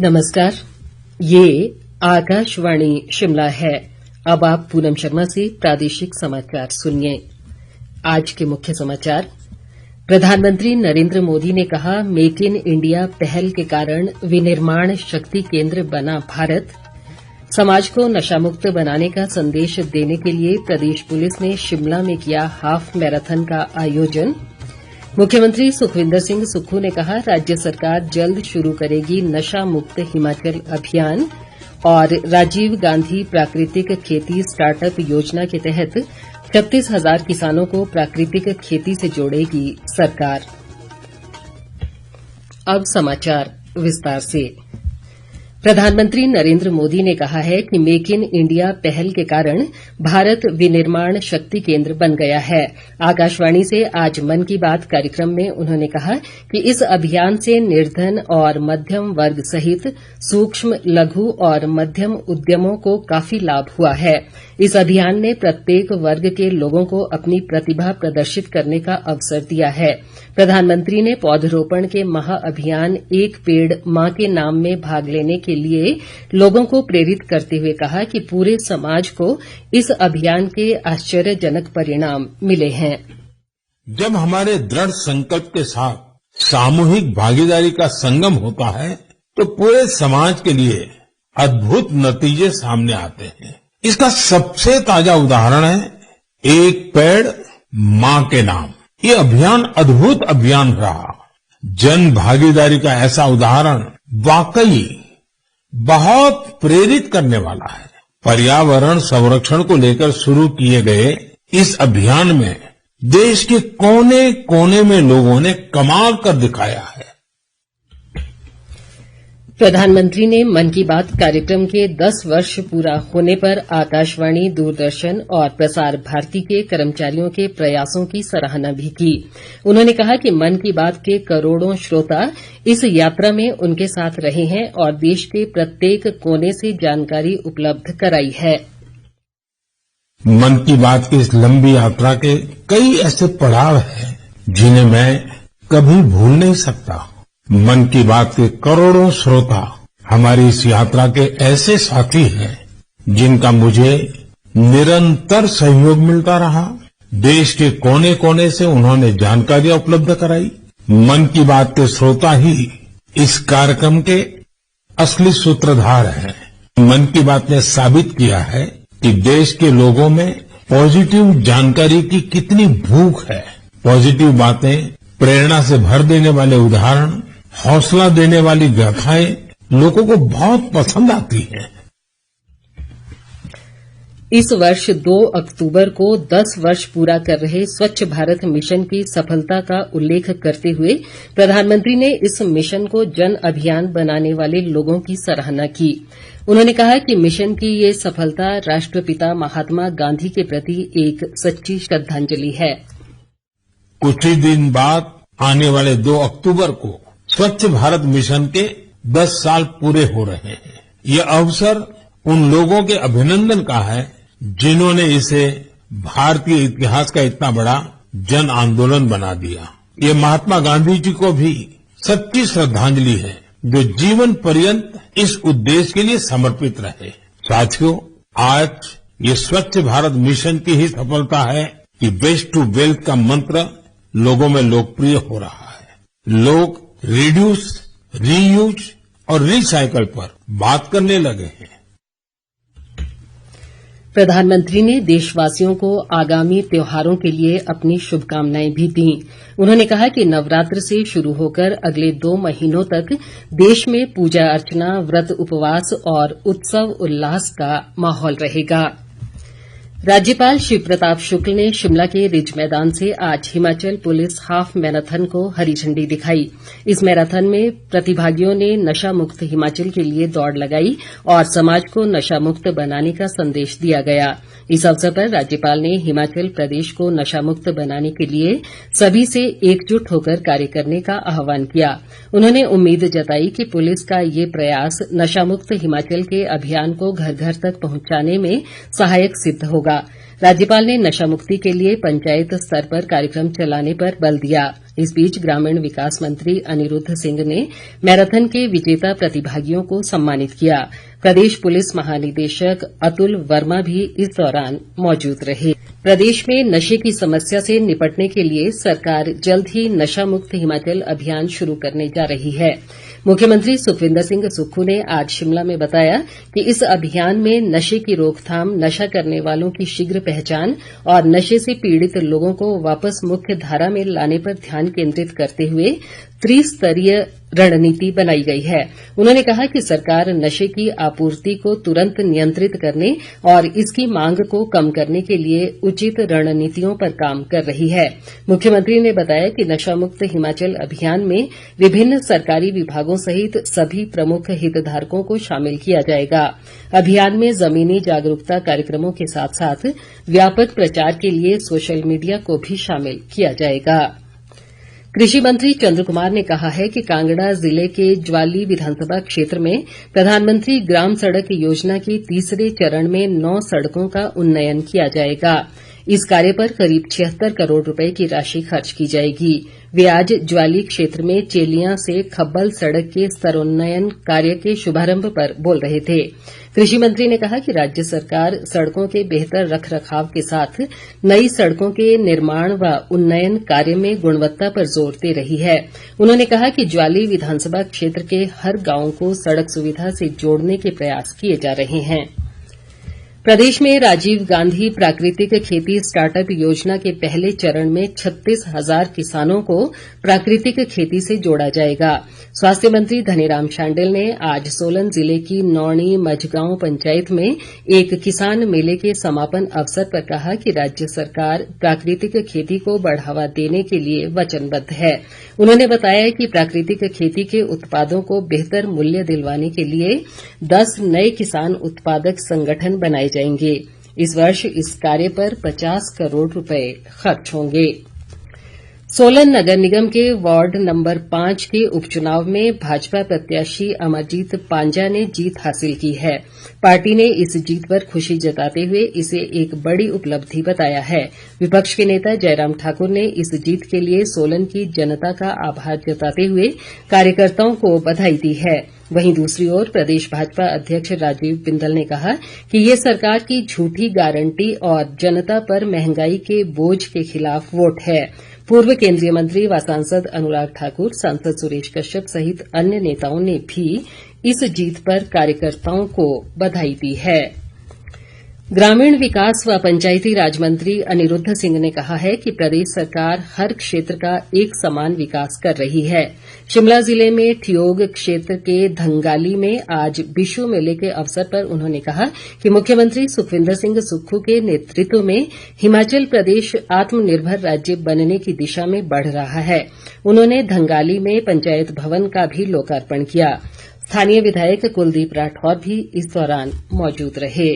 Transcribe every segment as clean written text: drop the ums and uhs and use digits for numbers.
नमस्कार, ये आकाशवाणी शिमला है। अब आप पूनम शर्मा से प्रादेशिक समाचार सुनिए। आज के मुख्य समाचार। प्रधानमंत्री नरेंद्र मोदी ने कहा, मेक इन इंडिया पहल के कारण विनिर्माण शक्ति केंद्र बना भारत। समाज को नशामुक्त बनाने का संदेश देने के लिए प्रदेश पुलिस ने शिमला में किया हाफ मैराथन का आयोजन। मुख्यमंत्री सुखविंदर सिंह सुक्खू ने कहा, राज्य सरकार जल्द शुरू करेगी नशा मुक्त हिमाचल अभियान। और राजीव गांधी प्राकृतिक खेती स्टार्टअप योजना के तहत 36,000 किसानों को प्राकृतिक खेती से जोड़ेगी सरकार। अब समाचार विस्तार से। प्रधानमंत्री नरेंद्र मोदी ने कहा है कि मेक इन इंडिया पहल के कारण भारत विनिर्माण शक्ति केंद्र बन गया है। आकाशवाणी से आज मन की बात कार्यक्रम में उन्होंने कहा कि इस अभियान से निर्धन और मध्यम वर्ग सहित सूक्ष्म, लघु और मध्यम उद्यमों को काफी लाभ हुआ है। इस अभियान ने प्रत्येक वर्ग के लोगों को अपनी प्रतिभा प्रदर्शित करने का अवसर दिया है। प्रधानमंत्री ने पौधरोपण के महाअभियान एक पेड़ मां के नाम में भाग लेने के लिए लोगों को प्रेरित करते हुए कहा कि पूरे समाज को इस अभियान के आश्चर्यजनक परिणाम मिले हैं। जब हमारे दृढ़ संकल्प के साथ सामूहिक भागीदारी का संगम होता है तो पूरे समाज के लिए अद्भुत नतीजे सामने आते हैं। इसका सबसे ताजा उदाहरण है एक पेड़ मां के नाम। ये अभियान अद्भुत अभियान रहा। जन भागीदारी का ऐसा उदाहरण वाकई बहुत प्रेरित करने वाला है। पर्यावरण संरक्षण को लेकर शुरू किए गए इस अभियान में देश के कोने कोने में लोगों ने कमाल कर दिखाया है। प्रधानमंत्री ने मन की बात कार्यक्रम के 10 वर्ष पूरा होने पर आकाशवाणी, दूरदर्शन और प्रसार भारती के कर्मचारियों के प्रयासों की सराहना भी की। उन्होंने कहा कि मन की बात के करोड़ों श्रोता इस यात्रा में उनके साथ रहे हैं और देश के प्रत्येक कोने से जानकारी उपलब्ध कराई है। मन की बात की इस लंबी यात्रा के कई ऐसे पड़ाव हैं जिन्हें मैं कभी भूल नहीं सकता। मन की बात के करोड़ों श्रोता हमारी इस यात्रा के ऐसे साथी हैं जिनका मुझे निरंतर सहयोग मिलता रहा। देश के कोने कोने से उन्होंने जानकारियां उपलब्ध कराई। मन की बात के श्रोता ही इस कार्यक्रम के असली सूत्रधार हैं। मन की बात ने साबित किया है कि देश के लोगों में पॉजिटिव जानकारी की कितनी भूख है। पॉजिटिव बातें, प्रेरणा से भर देने वाले उदाहरण, हौसला देने वाली गाथाएं लोगों को बहुत पसंद आती हैं। इस वर्ष 2 अक्टूबर को 10 वर्ष पूरा कर रहे स्वच्छ भारत मिशन की सफलता का उल्लेख करते हुए प्रधानमंत्री ने इस मिशन को जन अभियान बनाने वाले लोगों की सराहना की। उन्होंने कहा कि मिशन की ये सफलता राष्ट्रपिता महात्मा गांधी के प्रति एक सच्ची श्रद्धांजलि है। कुछ ही दिन बाद आने वाले 2 अक्टूबर को स्वच्छ भारत मिशन के 10 साल पूरे हो रहे हैं। ये अवसर उन लोगों के अभिनंदन का है जिन्होंने इसे भारतीय इतिहास का इतना बड़ा जन आंदोलन बना दिया। ये महात्मा गांधी जी को भी सच्ची श्रद्धांजलि है जो जीवन पर्यंत इस उद्देश्य के लिए समर्पित रहे। साथियों, आज ये स्वच्छ भारत मिशन की ही सफलता है कि वेस्ट टू वेल्थ का मंत्र लोगों में लोकप्रिय हो रहा है। लोग रिड्यूस, रीयूज और रिसाइकल पर बात करने लगे हैं। प्रधानमंत्री ने देशवासियों को आगामी त्योहारों के लिए अपनी शुभकामनाएं भी दी। उन्होंने कहा कि नवरात्र से शुरू होकर अगले 2 महीनों तक देश में पूजा अर्चना, व्रत उपवास और उत्सव उल्लास का माहौल रहेगा। राज्यपाल शिव प्रताप शुक्ल ने शिमला के रिज मैदान से आज हिमाचल पुलिस हाफ मैराथन को हरी झंडी दिखाई। इस मैराथन में प्रतिभागियों ने नशा मुक्त हिमाचल के लिए दौड़ लगाई और समाज को नशा मुक्त बनाने का संदेश दिया गया। इस अवसर पर राज्यपाल ने हिमाचल प्रदेश को नशा मुक्त बनाने के लिए सभी से एकजुट होकर कार्य करने का आह्वान किया। उन्होंने उम्मीद जताई कि पुलिस का ये प्रयास नशा मुक्त हिमाचल के अभियान को घर घर तक पहुंचाने में सहायक सिद्ध होगा। राज्यपाल ने नशा मुक्ति के लिए पंचायत स्तर पर कार्यक्रम चलाने पर बल दिया। इस बीच ग्रामीण विकास मंत्री अनिरुद्ध सिंह ने मैराथन के विजेता प्रतिभागियों को सम्मानित किया। प्रदेश पुलिस महानिदेशक अतुल वर्मा भी इस दौरान मौजूद रहे। प्रदेश में नशे की समस्या से निपटने के लिए सरकार जल्द ही नशा मुक्त हिमाचल अभियान शुरू करने जा रही है। मुख्यमंत्री सुखविंदर सिंह सुक्खू ने आज शिमला में बताया कि इस अभियान में नशे की रोकथाम, नशा करने वालों की शीघ्र पहचान और नशे से पीड़ित लोगों को वापस मुख्य धारा में लाने पर ध्यान केंद्रित करते हुए त्रिस्तरीय रणनीति बनाई गई है। उन्होंने कहा कि सरकार नशे की आपूर्ति को तुरंत नियंत्रित करने और इसकी मांग को कम करने के लिए उचित रणनीतियों पर काम कर रही है। मुख्यमंत्री ने बताया कि नशा मुक्त हिमाचल अभियान में विभिन्न सरकारी विभागों सहित सभी प्रमुख हितधारकों को शामिल किया जाएगा। अभियान में जमीनी जागरूकता कार्यक्रमों के साथ साथ व्यापक प्रचार के लिए सोशल मीडिया को भी शामिल किया जाएगा। कृषि मंत्री चंद्र कुमार ने कहा है कि कांगड़ा जिले के ज्वाली विधानसभा क्षेत्र में प्रधानमंत्री ग्राम सड़क योजना के तीसरे चरण में 9 सड़कों का उन्नयन किया जाएगा। इस कार्य पर करीब 76 करोड़ रुपए की राशि खर्च की जाएगी। वे आज ज्वाली क्षेत्र में चेलियां से खब्बल सड़क के स्तरोन्नयन कार्य के शुभारंभ पर बोल रहे थे। कृषि मंत्री ने कहा कि राज्य सरकार सड़कों के बेहतर रखरखाव के साथ नई सड़कों के निर्माण व उन्नयन कार्य में गुणवत्ता पर जोर दे रही है। उन्होंने कहा कि ज्वाली विधानसभा क्षेत्र के हर गांव को सड़क सुविधा से जोड़ने के प्रयास किए जा रहे हैं। प्रदेश में राजीव गांधी प्राकृतिक खेती स्टार्टअप योजना के पहले चरण में 36,000 किसानों को प्राकृतिक खेती से जोड़ा जाएगा। स्वास्थ्य मंत्री धनीराम शांडिल ने आज सोलन जिले की नौणी मझगांव पंचायत में एक किसान मेले के समापन अवसर पर कहा कि राज्य सरकार प्राकृतिक खेती को बढ़ावा देने के लिए वचनबद्ध है। उन्होंने बताया कि प्राकृतिक खेती के उत्पादों को बेहतर मूल्य दिलवाने के लिए 10 नए किसान उत्पादक संगठन बनाए जाएंगे। इस वर्ष इस कार्य पर 50 करोड़ रुपए खर्च होंगे। सोलन नगर निगम के वार्ड नंबर 5 के उपचुनाव में भाजपा प्रत्याशी अमरजीत पांजा ने जीत हासिल की है। पार्टी ने इस जीत पर खुशी जताते हुए इसे एक बड़ी उपलब्धि बताया है। विपक्ष के नेता जयराम ठाकुर ने इस जीत के लिए सोलन की जनता का आभार जताते हुए कार्यकर्ताओं को बधाई दी है। वहीं दूसरी ओर प्रदेश भाजपा अध्यक्ष राजीव बिंदल ने कहा कि ये सरकार की झूठी गारंटी और जनता पर महंगाई के बोझ के खिलाफ वोट है। पूर्व केंद्रीय मंत्री व सांसद अनुराग ठाकुर, सांसद सुरेश कश्यप सहित अन्य नेताओं ने भी इस जीत पर कार्यकर्ताओं को बधाई दी है। ग्रामीण विकास व पंचायती राज मंत्री अनिरुद्ध सिंह ने कहा है कि प्रदेश सरकार हर क्षेत्र का एक समान विकास कर रही है। शिमला जिले में ठियोग क्षेत्र के धंगाली में आज बिशु मेले के अवसर पर उन्होंने कहा कि मुख्यमंत्री सुखविंदर सिंह सुक्खू के नेतृत्व में हिमाचल प्रदेश आत्मनिर्भर राज्य बनने की दिशा में बढ़ रहा है। उन्होंने धंगाली में पंचायत भवन का भी लोकार्पण किया। स्थानीय विधायक कुलदीप राठौर भी इस दौरान मौजूद रहे।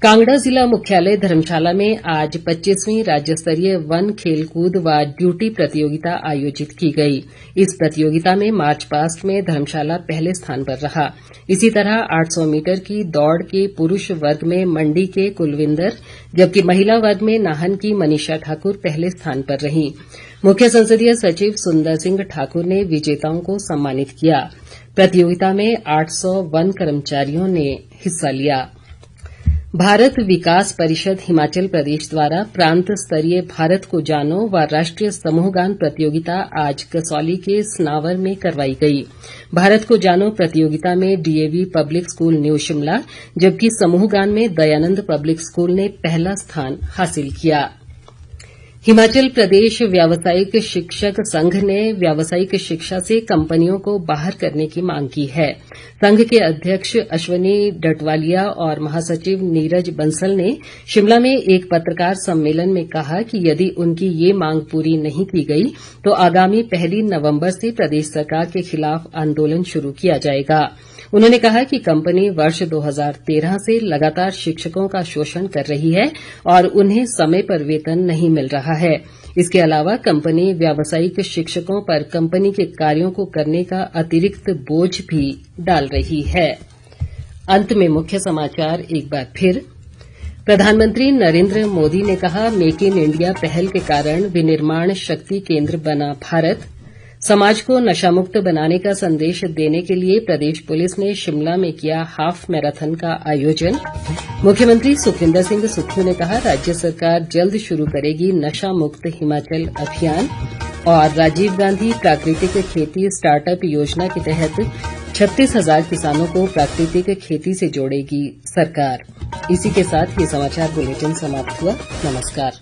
कांगड़ा जिला मुख्यालय धर्मशाला में आज 25वीं राज्य स्तरीय वन खेलकूद व ड्यूटी प्रतियोगिता आयोजित की गई। इस प्रतियोगिता में मार्च पास्ट में धर्मशाला पहले स्थान पर रहा। इसी तरह 800 मीटर की दौड़ के पुरुष वर्ग में मंडी के कुलविंदर, जबकि महिला वर्ग में नाहन की मनीषा ठाकुर पहले स्थान पर रहीं। मुख्य संसदीय सचिव सुंदर सिंह ठाकुर ने विजेताओं को सम्मानित किया। प्रतियोगिता में 800 वन कर्मचारियों ने हिस्सा लिया। भारत विकास परिषद हिमाचल प्रदेश द्वारा प्रांत स्तरीय भारत को जानो व राष्ट्रीय समूह गान प्रतियोगिता आज कसौली के सनावर में करवाई गई। भारत को जानो प्रतियोगिता में DAV public school new Shimla, जबकि समूह गान में दयानंद पब्लिक स्कूल ने पहला स्थान हासिल किया। हिमाचल प्रदेश व्यावसायिक शिक्षक संघ ने व्यावसायिक शिक्षा से कंपनियों को बाहर करने की मांग की है। संघ के अध्यक्ष अश्वनी डटवालिया और महासचिव नीरज बंसल ने शिमला में एक पत्रकार सम्मेलन में कहा कि यदि उनकी ये मांग पूरी नहीं की गई तो आगामी 1 नवंबर से प्रदेश सरकार के खिलाफ आंदोलन शुरू किया जाएगा। उन्होंने कहा कि कंपनी वर्ष 2013 से लगातार शिक्षकों का शोषण कर रही है और उन्हें समय पर वेतन नहीं मिल रहा है। इसके अलावा कंपनी व्यावसायिक शिक्षकों पर कंपनी के कार्यों को करने का अतिरिक्त बोझ भी डाल रही है। अंत में मुख्य समाचार एक बार फिर। प्रधानमंत्री नरेंद्र मोदी ने कहा मेक इन इंडिया पहल के कारण विनिर्माण शक्ति केंद्र बना भारत। समाज को नशामुक्त बनाने का संदेश देने के लिए प्रदेश पुलिस ने शिमला में किया हाफ मैराथन का आयोजन। मुख्यमंत्री सुखविंदर सिंह सुक्खू ने कहा राज्य सरकार जल्द शुरू करेगी नशा मुक्त हिमाचल अभियान। और राजीव गांधी प्राकृतिक खेती स्टार्टअप योजना के तहत 36,000 किसानों को प्राकृतिक खेती से जोड़ेगी सरकार। इसी के साथ ये समाचार बुलेटिन समाप्त हुआ। नमस्कार।